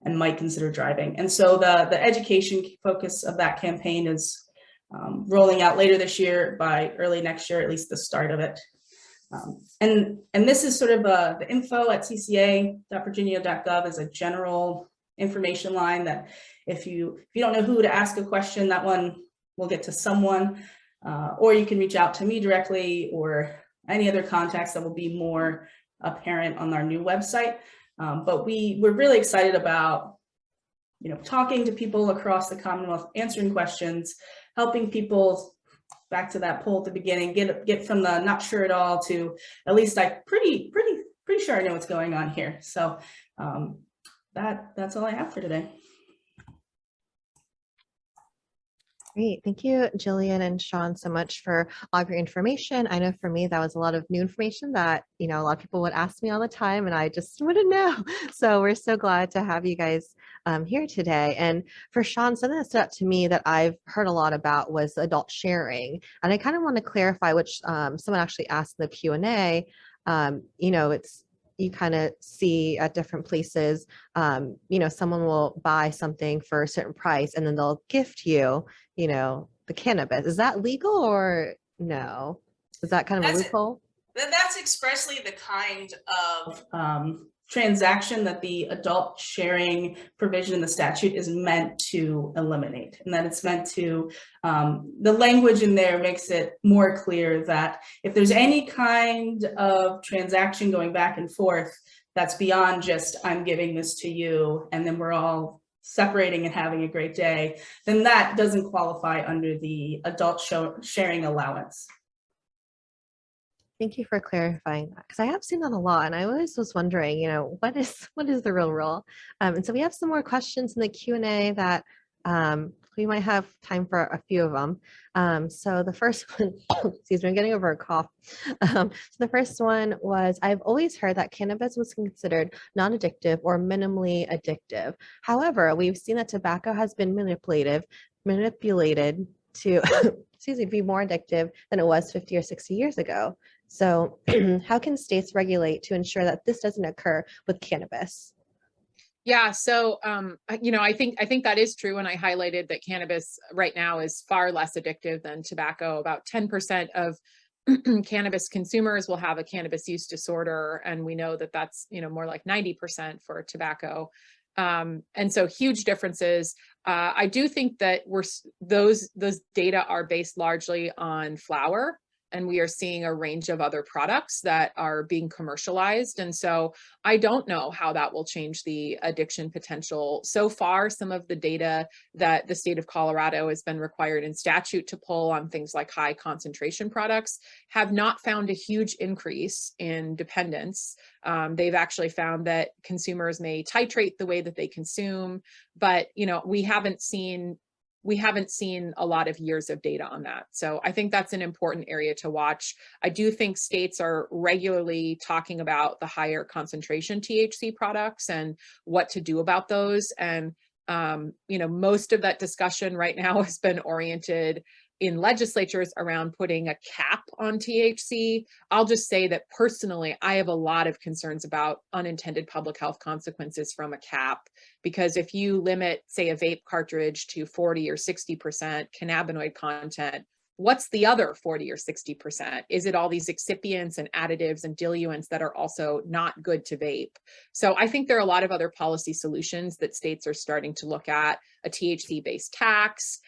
and might consider driving. And so the education focus of that campaign is rolling out later this year, by early next year, at least the start of it. And this is sort of the info at cca.virginia.gov is a general information line that if you don't know who to ask a question, that one will get to someone, or you can reach out to me directly or any other contacts that will be more apparent on our new website. But we're really excited about, talking to people across the Commonwealth, answering questions, helping people, back to that poll at the beginning, get from the not sure at all to at least I pretty sure I know what's going on here. So that's all I have for today. Great. Thank you, Gillian and Shawn, so much for all of your information. I know for me, that was a lot of new information that, a lot of people would ask me all the time, and I just wouldn't know. So we're so glad to have you guys here today. And for Shawn, something that stood out to me that I've heard a lot about was adult sharing. And I kind of want to clarify, which someone actually asked in the Q&A, it's, you kind of see at different places, someone will buy something for a certain price and then they'll gift you, the cannabis. Is that legal or no? Is that kind of a loophole? That's expressly the kind of transaction that the adult sharing provision in the statute is meant to eliminate, and that it's meant to, the language in there makes it more clear that if there's any kind of transaction going back and forth that's beyond just I'm giving this to you and then we're all separating and having a great day, then that doesn't qualify under the adult sharing allowance. Thank you for clarifying that, because I have seen that a lot, and I always was wondering, what is the real rule? And so we have some more questions in the Q&A that we might have time for a few of them. So the first one, excuse me, I'm getting over a cough. So the first one was, I've always heard that cannabis was considered non-addictive or minimally addictive. However, we've seen that tobacco has been manipulated to excuse me, be more addictive than it was 50 or 60 years ago. So how can states regulate to ensure that this doesn't occur with cannabis? Yeah, so I think that is true, and I highlighted that cannabis right now is far less addictive than tobacco. About 10% of cannabis consumers will have a cannabis use disorder, and we know that that's more like 90% for tobacco. And so huge differences. I do think that those data are based largely on flower, and we are seeing a range of other products that are being commercialized. And so I don't know how that will change the addiction potential. So far, some of the data that the state of Colorado has been required in statute to pull on things like high concentration products have not found a huge increase in dependence. They've actually found that consumers may titrate the way that they consume, but we haven't seen a lot of years of data on that. So I think that's an important area to watch. I do think states are regularly talking about the higher concentration THC products and what to do about those. And, most of that discussion right now has been oriented in legislatures around putting a cap on THC. I'll just say that personally, I have a lot of concerns about unintended public health consequences from a cap, because if you limit, say, a vape cartridge to 40 or 60% cannabinoid content, what's the other 40 or 60%? Is it all these excipients and additives and diluents that are also not good to vape? So I think there are a lot of other policy solutions that states are starting to look at: a THC-based tax,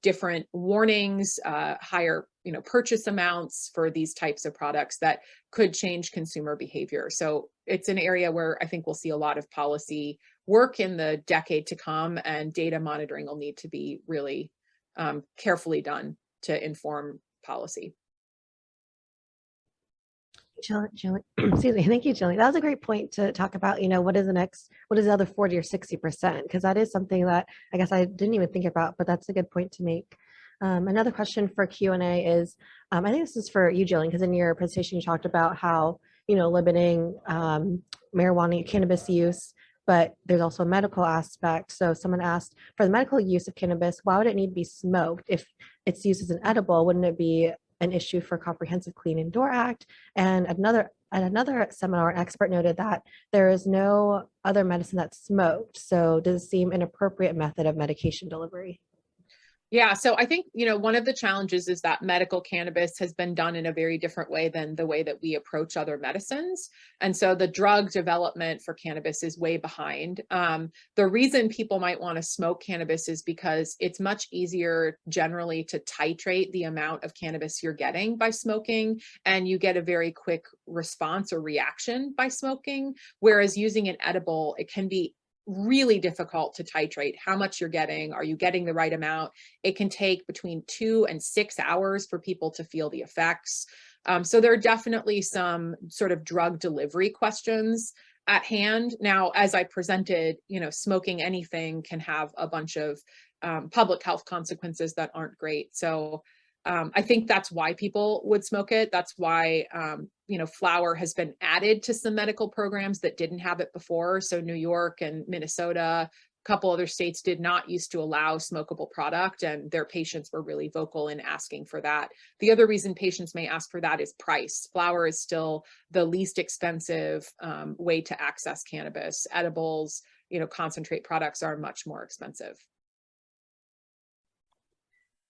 different warnings, higher, purchase amounts for these types of products that could change consumer behavior. So it's an area where I think we'll see a lot of policy work in the decade to come, and data monitoring will need to be really carefully done to inform policy. Jillian, excuse me. Thank you, Jillian. That was a great point to talk about, what is the other 40 or 60%? Because that is something that I guess I didn't even think about, but that's a good point to make. Another question for Q&A is, I think this is for you, Gillian, because in your presentation you talked about how, limiting marijuana, cannabis use, but there's also a medical aspect. So someone asked, for the medical use of cannabis, why would it need to be smoked? If it's used as an edible, wouldn't it be an issue for Comprehensive Clean Indoor Act? And another seminar, an expert noted that there is no other medicine that's smoked. So does it seem an appropriate method of medication delivery? Yeah, so I think, one of the challenges is that medical cannabis has been done in a very different way than the way that we approach other medicines. And so the drug development for cannabis is way behind. The reason people might want to smoke cannabis is because it's much easier generally to titrate the amount of cannabis you're getting by smoking, and you get a very quick response or reaction by smoking. Whereas using an edible, it can be really difficult to titrate how much you're getting. Are you getting the right amount? It can take between 2 and 6 hours for people to feel the effects. So there are definitely some sort of drug delivery questions at hand. Now, as I presented, smoking anything can have a bunch of public health consequences that aren't great. So I think that's why people would smoke it. That's why, flower has been added to some medical programs that didn't have it before. So New York and Minnesota, a couple other states did not used to allow smokable product, and their patients were really vocal in asking for that. The other reason patients may ask for that is price. Flower is still the least expensive way to access cannabis. Edibles, concentrate products are much more expensive.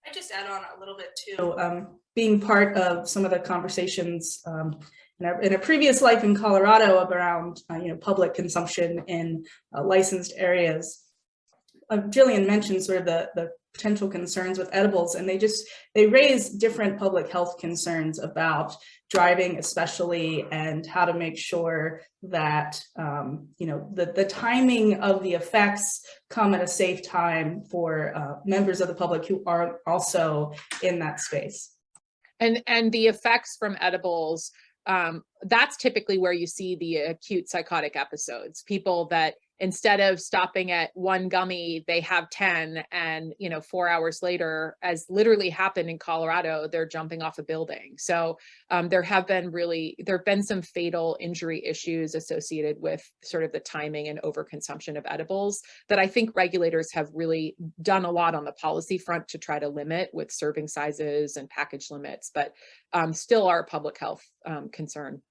I just add on a little bit too, being part of some of the conversations in a previous life in Colorado around public consumption in licensed areas. Gillian mentioned sort of the potential concerns with edibles, and they raise different public health concerns about driving especially, and how to make sure that the timing of the effects come at a safe time for members of the public who are also in that space. And the effects from edibles, that's typically where you see the acute psychotic episodes. People that instead of stopping at one gummy, they have 10, and 4 hours later, as literally happened in Colorado, they're jumping off a building. So there have been some fatal injury issues associated with sort of the timing and overconsumption of edibles that I think regulators have really done a lot on the policy front to try to limit with serving sizes and package limits, but still are a public health concern.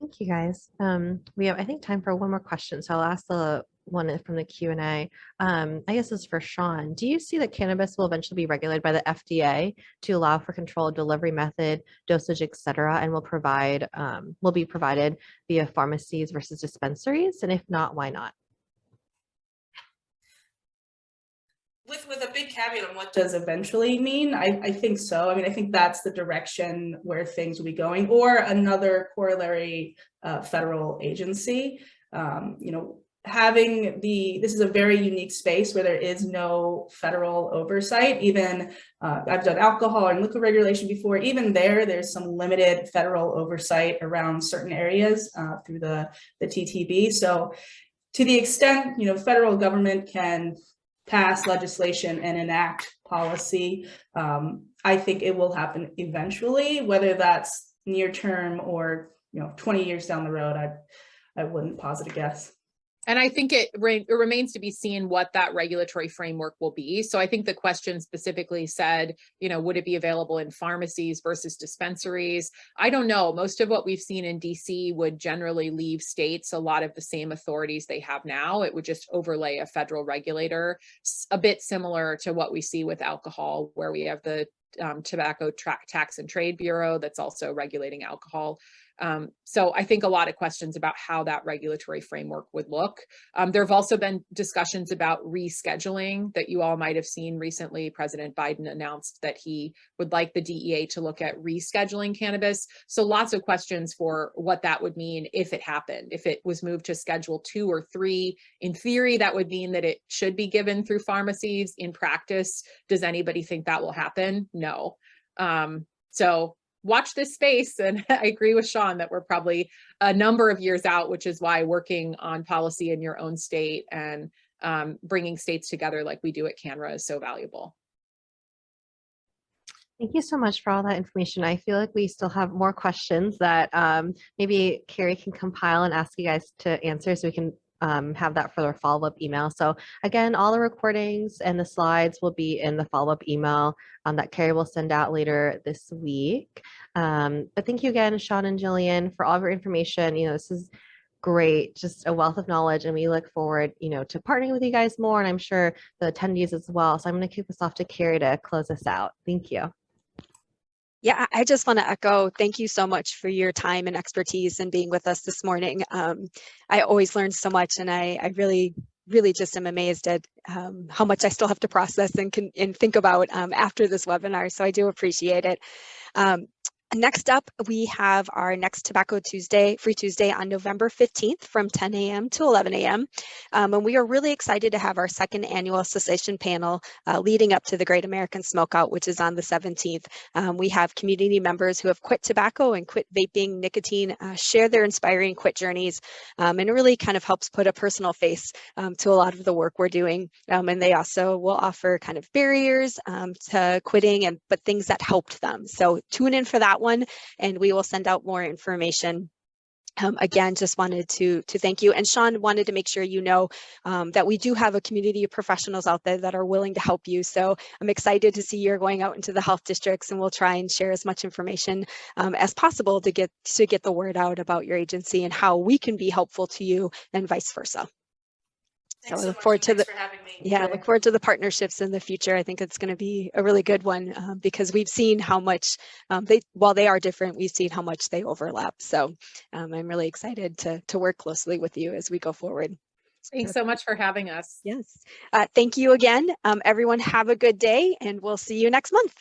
Thank you, guys. We have, I think, time for one more question. So I'll ask the one from the Q&A. I guess this is for Shawn. Do you see that cannabis will eventually be regulated by the FDA to allow for controlled delivery method, dosage, et cetera, and will be provided via pharmacies versus dispensaries? And if not, why not? With a big caveat on what does eventually mean, I think so. I mean, I think that's the direction where things will be going, or another corollary federal agency. This is a very unique space where there is no federal oversight. Even I've done alcohol and liquor regulation before. Even there's some limited federal oversight around certain areas through the TTB. So to the extent, federal government can pass legislation and enact policy, I think it will happen eventually. Whether that's near term or 20 years down the road, I wouldn't posit a guess. And I think it remains to be seen what that regulatory framework will be. So I think the question specifically said, you know, would it be available in pharmacies versus dispensaries? I don't know. Most of what we've seen in DC would generally leave states a lot of the same authorities they have now. It would just overlay a federal regulator, a bit similar to what we see with alcohol, where we have the Tobacco Tax and Trade Bureau that's also regulating alcohol. So I think a lot of questions about how that regulatory framework would look. There have also been discussions about rescheduling that you all might have seen recently. President Biden announced that he would like the DEA to look at rescheduling cannabis. So lots of questions for what that would mean if it happened. If it was moved to Schedule 2 or 3, in theory, that would mean that it should be given through pharmacies. In practice, does anybody think that will happen? No. So watch this space. And I agree with Shawn that we're probably a number of years out, which is why working on policy in your own state and bringing states together like we do at CANNRA is so valuable. Thank you so much for all that information. I feel like we still have more questions that maybe Carrie can compile and ask you guys to answer so we can have that for our follow-up email. So again, all the recordings and the slides will be in the follow-up email that Carrie will send out later this week. But thank you again, Shawn and Gillian, for all of your information. You know, this is great, just a wealth of knowledge, and we look forward, you know, to partnering with you guys more, and I'm sure the attendees as well. So I'm going to kick this off to Carrie to close us out. Thank you. Yeah, I just want to echo, thank you so much for your time and expertise and being with us this morning. I always learn so much, and I really just am amazed at how much I still have to process and think about after this webinar. So I do appreciate it. Next up, we have our next Tobacco Tuesday, Free Tuesday on November 15th from 10 a.m. to 11 a.m. And we are really excited to have our second annual cessation panel leading up to the Great American Smokeout, which is on the 17th. We have community members who have quit tobacco and quit vaping, nicotine, share their inspiring quit journeys, and it really kind of helps put a personal face to a lot of the work we're doing. And they also will offer kind of barriers to quitting, but things that helped them. So tune in for that one, and we will send out more information. Again, just wanted to thank you. And Shawn wanted to make sure you know that we do have a community of professionals out there that are willing to help you. So I'm excited to see you're going out into the health districts, and we'll try and share as much information as possible to get the word out about your agency and how we can be helpful to you, and vice versa. Thanks so I so look much, forward and to thanks the for having me yeah, I today. look forward to the partnerships in the future. I think it's going to be a really good one because we've seen how much while they are different, we've seen how much they overlap. So I'm really excited to work closely with you as we go forward. Thanks so much for having us. Yes. Thank you again. Everyone have a good day, and we'll see you next month.